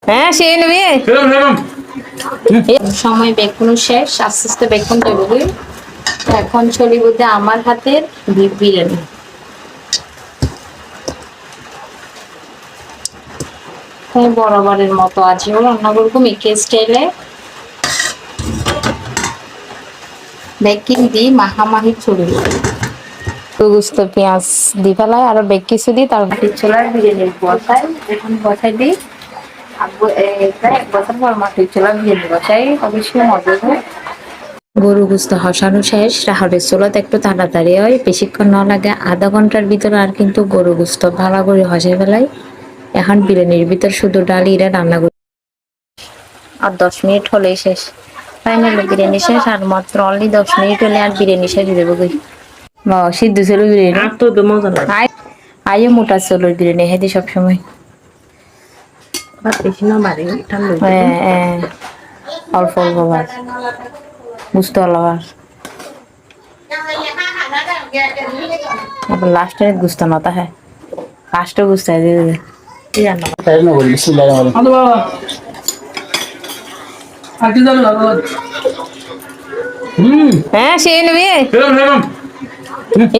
হ্যাঁ সে নেবে সময় বেগুন শেষ, আস্তে আস্তে বেগুন দেবো। এখন চলি বলতে আমার হাতের বিফ বিরিয়ানি। বরাবরের মতো আজও রান্না করবো মিকে স্টাইলে। বেকিং দি মাখামাখি চলি গুস্ত পেঁয়াজ দি ফেলাই আর বেগ কিছু দিই, তার চুলার বিরিয়ানি বসাই। এখন বসাই দিই এক বছর পর মাটির চুলার বিরিয়ানি বসাই, অবশ্যই মজা হয়। গরু গুস্ত হসানো শেষ, রাহারের চুলাতে একটু তাড়াতাড়ি হয়, বেশিক্ষণ না লাগে, আধা ঘন্টার ভিতরে আর কিন্তু গরু গুস্ত ভালো করে হসাই ফেলাই। এখন বিরিয়ানির ভিতর শুধু ডাল ইরা রান্না করি, আর 10 মিনিট হলেই শেষ। ফাইনালি বিরিয়ানি শেষ, আর মাত্র অনলি 10 মিনিট হলে আর বিরিয়ানি শেষ হয়ে যাবে। সিদ্ধ ছিল বিরিয়ানি তো মজা লাগে। আইও মোটা চলো বিরিয়ানি হেদি সবসময় অল্প অল্প ভাত বুঝতে পারলাম। লাস্টে গুস্ত নতা হ্যাঁ, লাস্টে গুস্ত হ্যাঁ সে নেবে।